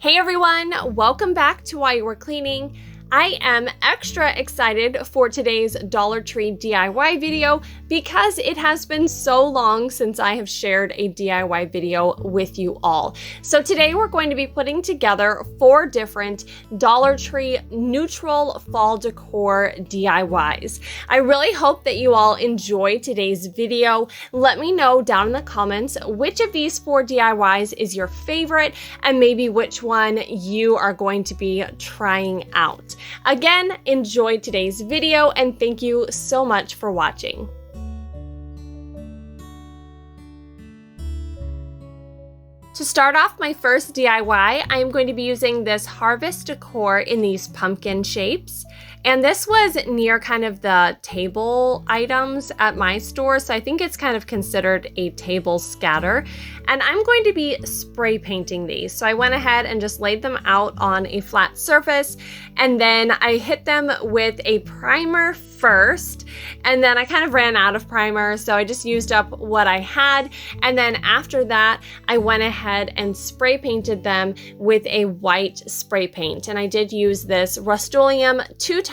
Hey everyone, welcome back to While You Were Cleaning. I am extra excited for today's Dollar Tree DIY video because it has been so long since I have shared a DIY video with you all. So today we're going to be putting together 4 different Dollar Tree neutral fall decor DIYs. I really hope that you all enjoy today's video. Let me know down in the comments which of these 4 DIYs is your favorite and maybe which one you are going to be trying out. Again, enjoy today's video and thank you so much for watching. To start off my first DIY, I am going to be using this Harvest Decor in these pumpkin shapes. And this was near kind of the table items at my store, so I think it's kind of considered a table scatter. And I'm going to be spray painting these. So I went ahead and just laid them out on a flat surface, and then I hit them with a primer first, and then I kind of ran out of primer, so I just used up what I had. And then after that, I went ahead and spray painted them with a white spray paint. And I did use this Rust-Oleum 2x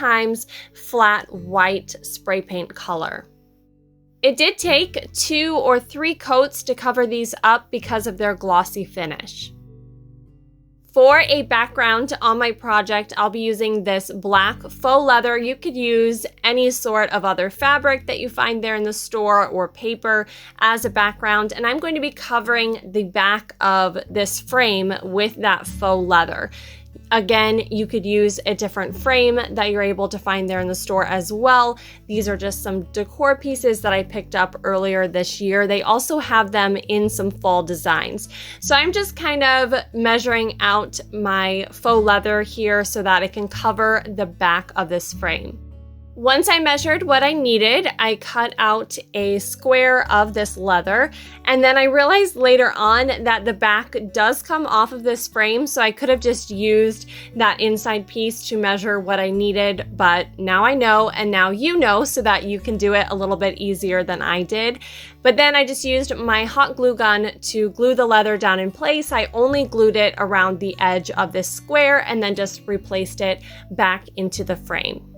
flat white spray paint color. It did take 2 or 3 coats to cover these up because of their glossy finish. For a background on my project, I'll be using this black faux leather. You could use any sort of other fabric that you find there in the store or paper as a background. And I'm going to be covering the back of this frame with that faux leather. Again, you could use a different frame that you're able to find there in the store as well. These are just some decor pieces that I picked up earlier this year. They also have them in some fall designs. So I'm just kind of measuring out my faux leather here so that it can cover the back of this frame. Once I measured what I needed, I cut out a square of this leather, and then I realized later on that the back does come off of this frame, so I could have just used that inside piece to measure what I needed, but now I know, and now you know, so that you can do it a little bit easier than I did. But then I just used my hot glue gun to glue the leather down in place. I only glued it around the edge of this square and then just replaced it back into the frame.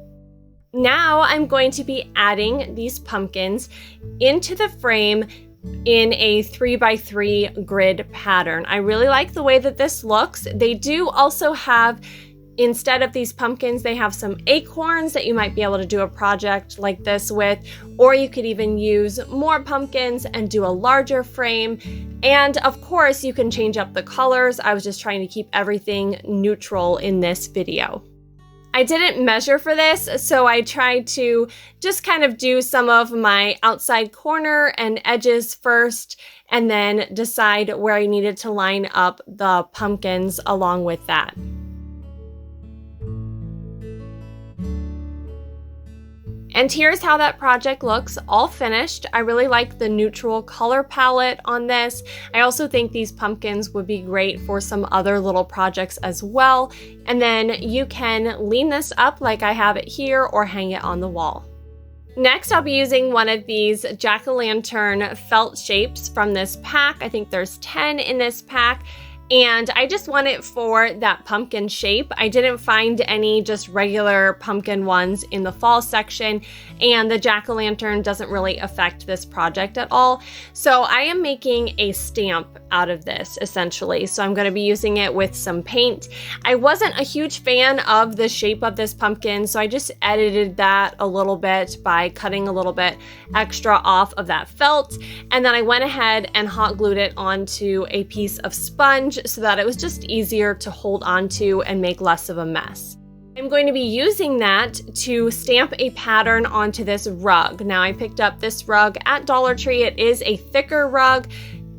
Now I'm going to be adding these pumpkins into the frame in a 3x3 grid pattern. I really like the way that this looks. They do also have, instead of these pumpkins, they have some acorns that you might be able to do a project like this with, or you could even use more pumpkins and do a larger frame. And of course, you can change up the colors. I was just trying to keep everything neutral in this video. I didn't measure for this, so I tried to just kind of do some of my outside corner and edges first, and then decide where I needed to line up the pumpkins along with that. And here's how that project looks all finished. I really like the neutral color palette on this. I also think these pumpkins would be great for some other little projects as well. And then you can lean this up like I have it here or hang it on the wall. Next, I'll be using one of these jack-o'-lantern felt shapes from this pack. I think there's 10 in this pack. And I just want it for that pumpkin shape. I didn't find any just regular pumpkin ones in the fall section, and the jack-o'-lantern doesn't really affect this project at all. So I am making a stamp out of this essentially. So I'm going to be using it with some paint. I wasn't a huge fan of the shape of this pumpkin, so I just edited that a little bit by cutting a little bit extra off of that felt. And then I went ahead and hot glued it onto a piece of sponge so that it was just easier to hold onto and make less of a mess. I'm going to be using that to stamp a pattern onto this rug. Now I picked up this rug at Dollar Tree. It is a thicker rug.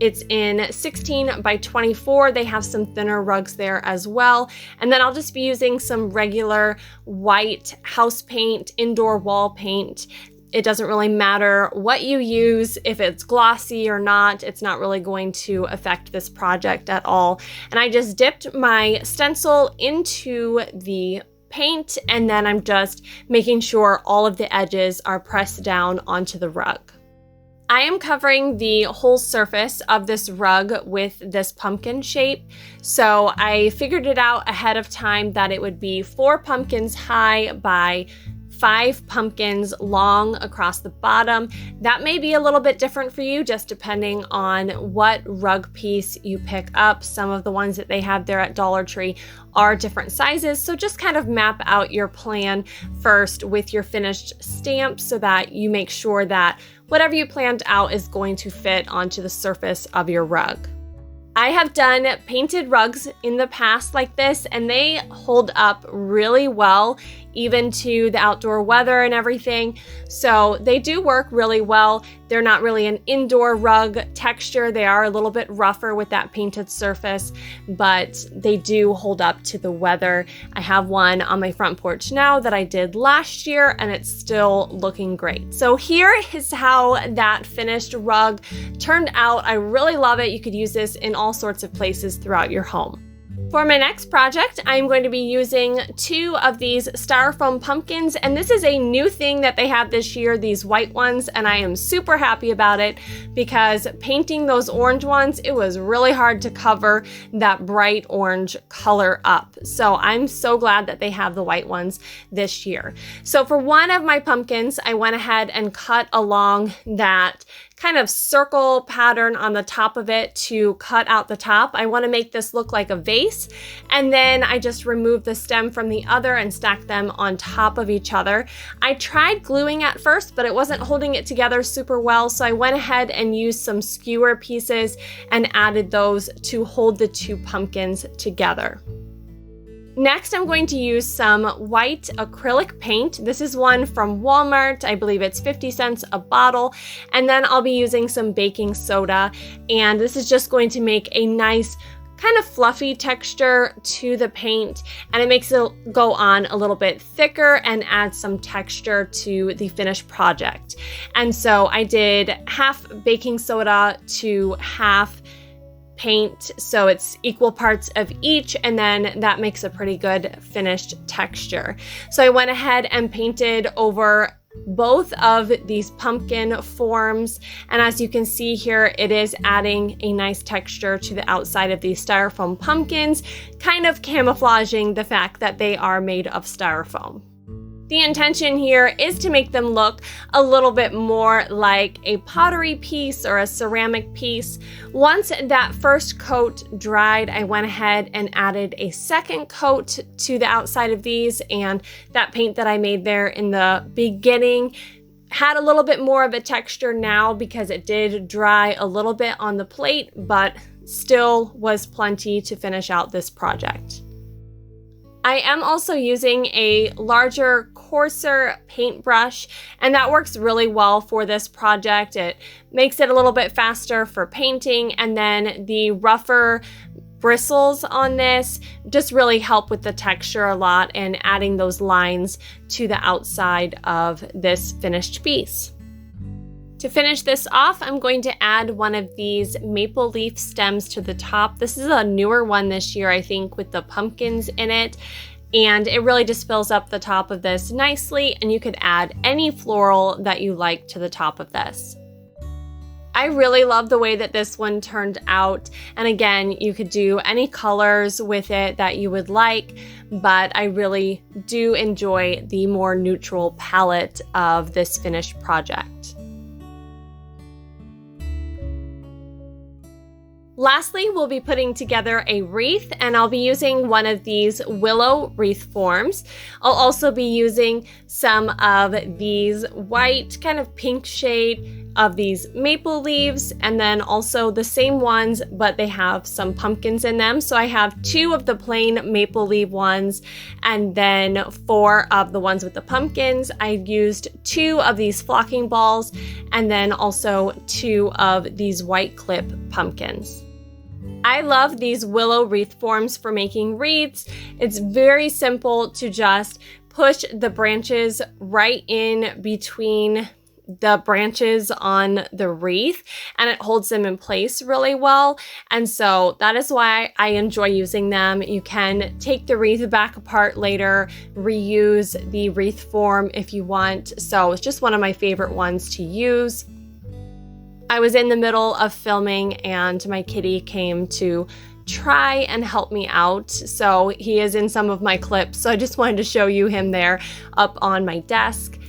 It's in 16 by 24. They have some thinner rugs there as well. And then I'll just be using some regular white house paint, indoor wall paint. It doesn't really matter what you use, if it's glossy or not, it's not really going to affect this project at all. And I just dipped my stencil into the paint, and then I'm just making sure all of the edges are pressed down onto the rug. I am covering the whole surface of this rug with this pumpkin shape. So I figured it out ahead of time that it would be 4 pumpkins high by 5 pumpkins long across the bottom. That may be a little bit different for you, just depending on what rug piece you pick up. Some of the ones that they have there at Dollar Tree are different sizes, so just kind of map out your plan first with your finished stamp so that you make sure that whatever you planned out is going to fit onto the surface of your rug. I have done painted rugs in the past like this, and they hold up really well, even to the outdoor weather and everything. So they do work really well. They're not really an indoor rug texture. They are a little bit rougher with that painted surface, but they do hold up to the weather. I have one on my front porch now that I did last year, and it's still looking great. So here is how that finished rug turned out. I really love it. You could use this in all sorts of places throughout your home. For my next project, I'm going to be using 2 of these styrofoam pumpkins, and this is a new thing that they have this year, these white ones, and I am super happy about it because painting those orange ones, it was really hard to cover that bright orange color up. So I'm so glad that they have the white ones this year. So for one of my pumpkins, I went ahead and cut along that kind of circle pattern on the top of it to cut out the top. I want to make this look like a vase, and then I just removed the stem from the other and stacked them on top of each other. I tried gluing at first, but it wasn't holding it together super well, so I went ahead and used some skewer pieces and added those to hold the 2 pumpkins together. Next, I'm going to use some white acrylic paint. This is one from Walmart. I believe it's 50 cents a bottle. And then I'll be using some baking soda. And this is just going to make a nice kind of fluffy texture to the paint. And it makes it go on a little bit thicker and add some texture to the finished project. And so I did half baking soda to half paint, so it's equal parts of each, and then that makes a pretty good finished texture. So I went ahead and painted over both of these pumpkin forms, and as you can see here, it is adding a nice texture to the outside of these styrofoam pumpkins, kind of camouflaging the fact that they are made of styrofoam. The intention here is to make them look a little bit more like a pottery piece or a ceramic piece. Once that first coat dried, I went ahead and added a second coat to the outside of these, and that paint that I made there in the beginning had a little bit more of a texture now because it did dry a little bit on the plate, but still was plenty to finish out this project. I am also using a larger, coarser paintbrush, and that works really well for this project. It makes it a little bit faster for painting, and then the rougher bristles on this just really help with the texture a lot and adding those lines to the outside of this finished piece. To finish this off, I'm going to add one of these maple leaf stems to the top. This is a newer one this year, I think, with the pumpkins in it. And it really just fills up the top of this nicely, and you could add any floral that you like to the top of this. I really love the way that this one turned out. And again, you could do any colors with it that you would like, but I really do enjoy the more neutral palette of this finished project. Lastly, we'll be putting together a wreath, and I'll be using one of these willow wreath forms. I'll also be using some of these white, kind of pink shade of these maple leaves, and then also the same ones, but they have some pumpkins in them. So I have 2 of the plain maple leaf ones, and then 4 of the ones with the pumpkins. I used 2 of these flocking balls, and then also 2 of these white clip pumpkins. I love these willow wreath forms for making wreaths. It's very simple to just push the branches right in between the branches on the wreath, and it holds them in place really well. And so that is why I enjoy using them. You can take the wreath back apart later, reuse the wreath form if you want. So it's just one of my favorite ones to use. I was in the middle of filming and my kitty came to try and help me out. So he is in some of my clips. So I just wanted to show you him there up on my desk.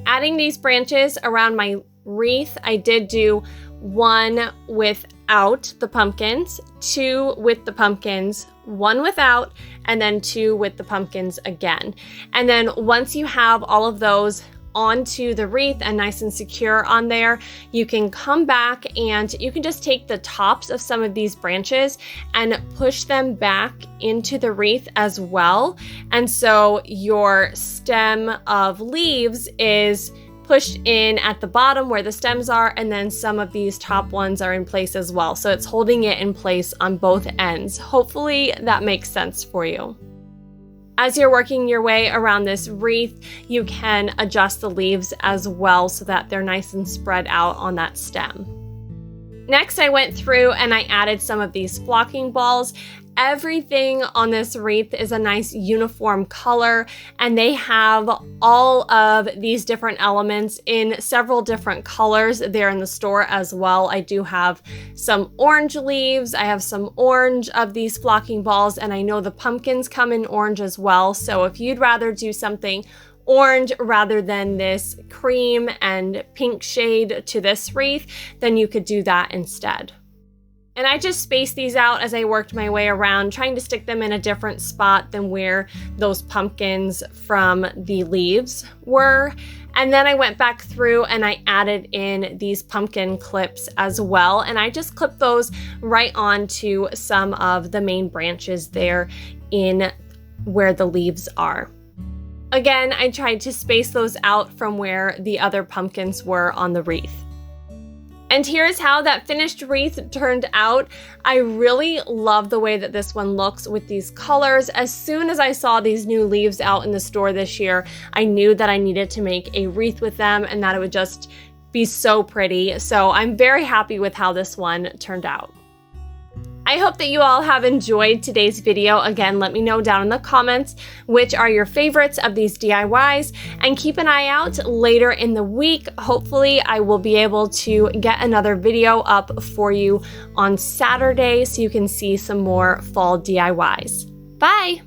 Adding these branches around my wreath, I did do one without the pumpkins, two with the pumpkins, one without, and then two with the pumpkins again. And then once you have all of those onto the wreath and nice and secure on there, you can come back and you can just take the tops of some of these branches and push them back into the wreath as well. And so your stem of leaves is pushed in at the bottom where the stems are, and then some of these top ones are in place as well. So it's holding it in place on both ends. Hopefully that makes sense for you. As you're working your way around this wreath, you can adjust the leaves as well so that they're nice and spread out on that stem. Next, I went through and I added some of these flocking balls. Everything on this wreath is a nice uniform color, and they have all of these different elements in several different colors there in the store as well. I do have some orange leaves, I have some orange of these flocking balls, and I know the pumpkins come in orange as well. So if you'd rather do something orange rather than this cream and pink shade to this wreath, then you could do that instead. And I just spaced these out as I worked my way around, trying to stick them in a different spot than where those pumpkins from the leaves were. And then I went back through and I added in these pumpkin clips as well. And I just clipped those right onto some of the main branches there in where the leaves are. Again, I tried to space those out from where the other pumpkins were on the wreath. And here's how that finished wreath turned out. I really love the way that this one looks with these colors. As soon as I saw these new leaves out in the store this year, I knew that I needed to make a wreath with them and that it would just be so pretty. So I'm very happy with how this one turned out. I hope that you all have enjoyed today's video. Again, let me know down in the comments which are your favorites of these DIYs, and keep an eye out later in the week. Hopefully I will be able to get another video up for you on Saturday so you can see some more fall DIYs. Bye!